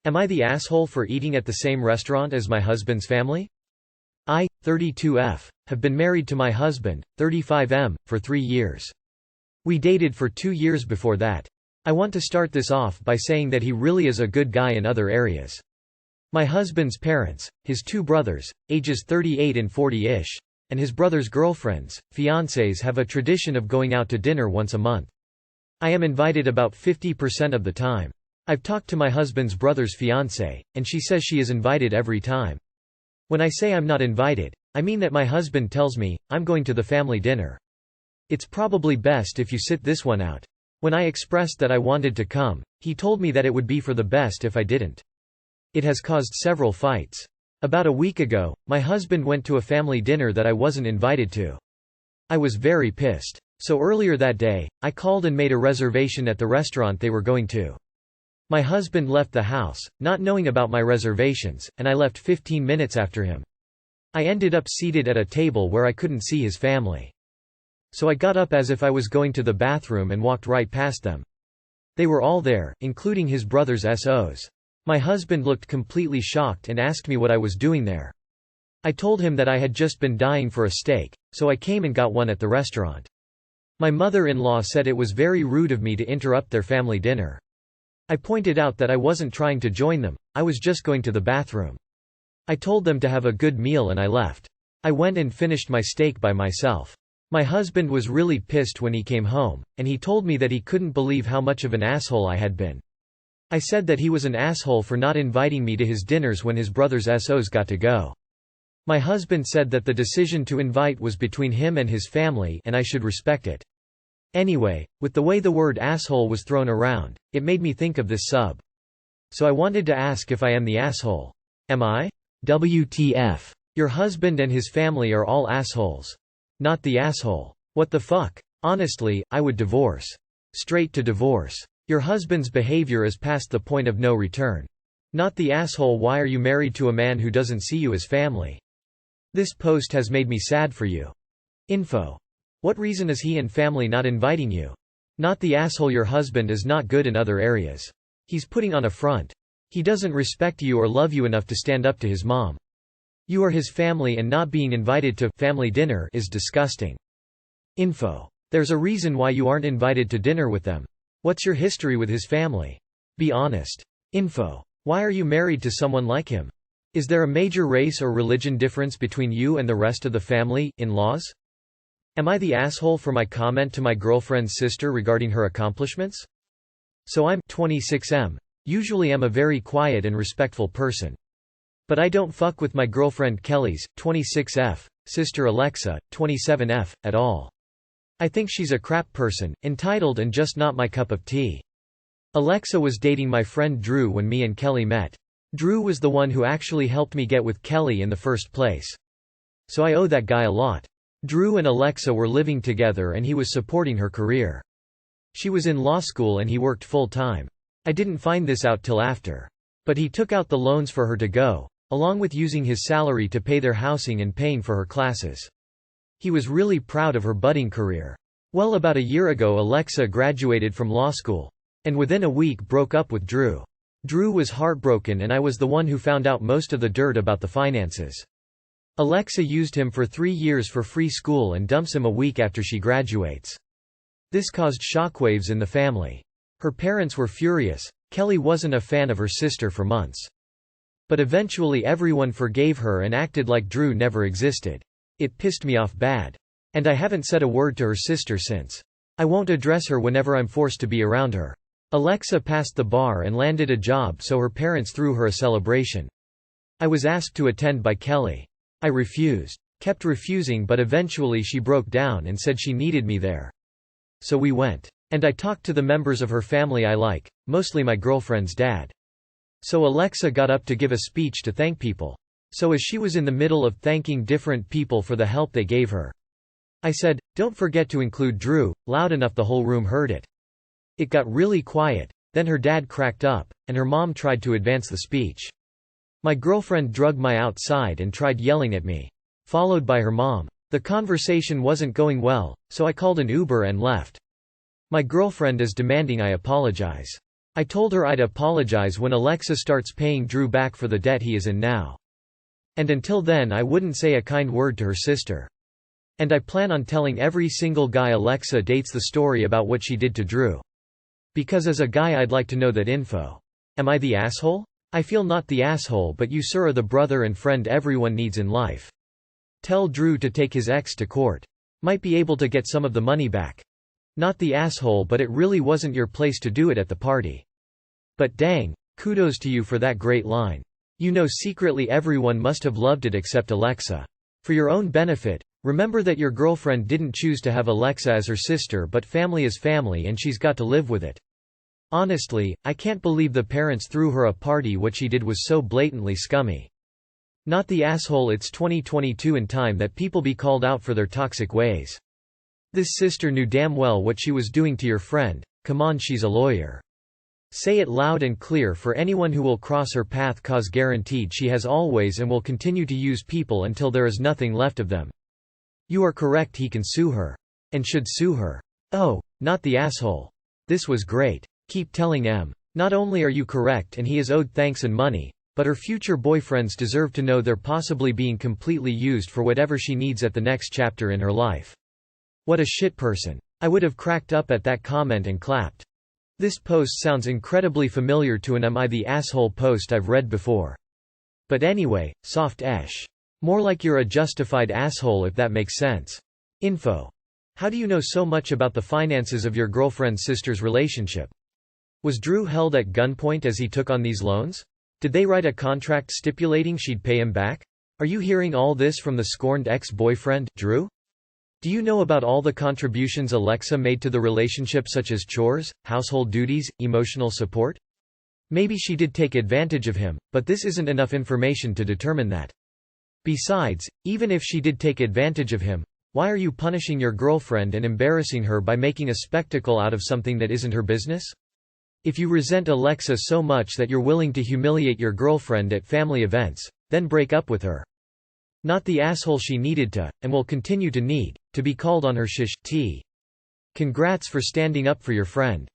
Am I the asshole for eating at the same restaurant as my husband's family? I, 32F, have been married to my husband, 35M, for 3 years. We dated for 2 years before that. I want to start this off by saying that he really is a good guy in other areas. My husband's parents, his 2 brothers, ages 38 and 40-ish, and his brother's girlfriends, fiancés have a tradition of going out to dinner once a month. I am invited about 50% of the time. I've talked to my husband's brother's fiancée, and she says she is invited every time. When I say I'm not invited, I mean that my husband tells me, I'm going to the family dinner. It's probably best if you sit this one out. When I expressed that I wanted to come, he told me that it would be for the best if I didn't. It has caused several fights. About a week ago, my husband went to a family dinner that I wasn't invited to. I was very pissed. So earlier that day, I called and made a reservation at the restaurant they were going to. My husband left the house, not knowing about my reservations, and I left 15 minutes after him. I ended up seated at a table where I couldn't see his family. So I got up as if I was going to the bathroom and walked right past them. They were all there, including his brother's SOs. My husband looked completely shocked and asked me what I was doing there. I told him that I had just been dying for a steak, so I came and got one at the restaurant. My mother-in-law said it was very rude of me to interrupt their family dinner. I pointed out that I wasn't trying to join them, I was just going to the bathroom. I told them to have a good meal and I left. I went and finished my steak by myself. My husband was really pissed when he came home, and he told me that he couldn't believe how much of an asshole I had been. I said that he was an asshole for not inviting me to his dinners when his brother's SOs got to go. My husband said that the decision to invite was between him and his family and I should respect it. Anyway, with the way the word asshole was thrown around, it made me think of this sub. So I wanted to ask if I am the asshole. Am I? WTF. Your husband and his family are all assholes. Not the asshole. What the fuck? Honestly, I would divorce. Straight to divorce. Your husband's behavior is past the point of no return. Not the asshole. Why are you married to a man who doesn't see you as family? This post has made me sad for you. Info. What reason is he and family not inviting you? Not the asshole. Your husband is not good in other areas. He's putting on a front. He doesn't respect you or love you enough to stand up to his mom. You are his family and not being invited to family dinner is disgusting. Info. There's a reason why you aren't invited to dinner with them. What's your history with his family? Be honest. Info. Why are you married to someone like him? Is there a major race or religion difference between you and the rest of the family, in-laws? Am I the asshole for my comment to my girlfriend's sister regarding her accomplishments? So I'm 26M. Usually I'm a very quiet and respectful person. But I don't fuck with my girlfriend Kelly's, 26F, sister Alexa, 27F, at all. I think she's a crap person, entitled and just not my cup of tea. Alexa was dating my friend Drew when me and Kelly met. Drew was the one who actually helped me get with Kelly in the first place. So I owe that guy a lot. Drew and Alexa were living together and he was supporting her career. She was in law school and he worked full-time. I didn't find this out till after. But he took out the loans for her to go, along with using his salary to pay their housing and paying for her classes. He was really proud of her budding career. Well, about a year ago Alexa graduated from law school. And within a week broke up with Drew. Drew was heartbroken and I was the one who found out most of the dirt about the finances. Alexa used him for 3 years for free school and dumps him a week after she graduates. This caused shockwaves in the family. Her parents were furious. Kelly wasn't a fan of her sister for months. But eventually everyone forgave her and acted like Drew never existed. It pissed me off bad. And I haven't said a word to her sister since. I won't address her whenever I'm forced to be around her. Alexa passed the bar and landed a job, so her parents threw her a celebration. I was asked to attend by Kelly. I refused. Kept refusing, but eventually she broke down and said she needed me there. So we went. And I talked to the members of her family I like, mostly my girlfriend's dad. So Alexa got up to give a speech to thank people. So as she was in the middle of thanking different people for the help they gave her, I said, "Don't forget to include Drew," loud enough the whole room heard it. It got really quiet, then her dad cracked up, and her mom tried to advance the speech. My girlfriend drugged me outside and tried yelling at me. Followed by her mom. The conversation wasn't going well, so I called an Uber and left. My girlfriend is demanding I apologize. I told her I'd apologize when Alexa starts paying Drew back for the debt he is in now. And until then I wouldn't say a kind word to her sister. And I plan on telling every single guy Alexa dates the story about what she did to Drew. Because as a guy I'd like to know that info. Am I the asshole? I feel not the asshole, but you sir are the brother and friend everyone needs in life. Tell Drew to take his ex to court. Might be able to get some of the money back. Not the asshole, but it really wasn't your place to do it at the party. But dang, kudos to you for that great line. You know secretly everyone must have loved it except Alexa. For your own benefit, remember that your girlfriend didn't choose to have Alexa as her sister, but family is family and she's got to live with it. Honestly, I can't believe the parents threw her a party. What she did was so blatantly scummy. Not the asshole. It's 2022 and time that people be called out for their toxic ways. This sister knew damn well what she was doing to your friend. Come on, she's a lawyer. Say it loud and clear for anyone who will cross her path, cause guaranteed she has always and will continue to use people until there is nothing left of them. You are correct, he can sue her. And should sue her. Oh, not the asshole. This was great. Keep telling M. Not only are you correct and he is owed thanks and money, but her future boyfriends deserve to know they're possibly being completely used for whatever she needs at the next chapter in her life. What a shit person. I would have cracked up at that comment and clapped. This post sounds incredibly familiar to an Am I the Asshole post I've read before. But anyway, soft-esh. More like you're a justified asshole if that makes sense. Info. How do you know so much about the finances of your girlfriend's sister's relationship? Was Drew held at gunpoint as he took on these loans? Did they write a contract stipulating she'd pay him back? Are you hearing all this from the scorned ex-boyfriend, Drew? Do you know about all the contributions Alexa made to the relationship, such as chores, household duties, emotional support? Maybe she did take advantage of him, but this isn't enough information to determine that. Besides, even if she did take advantage of him, why are you punishing your girlfriend and embarrassing her by making a spectacle out of something that isn't her business? If you resent Alexa so much that you're willing to humiliate your girlfriend at family events, then break up with her. Not the asshole she needed to, and will continue to need, to be called on her shish. Congrats for standing up for your friend.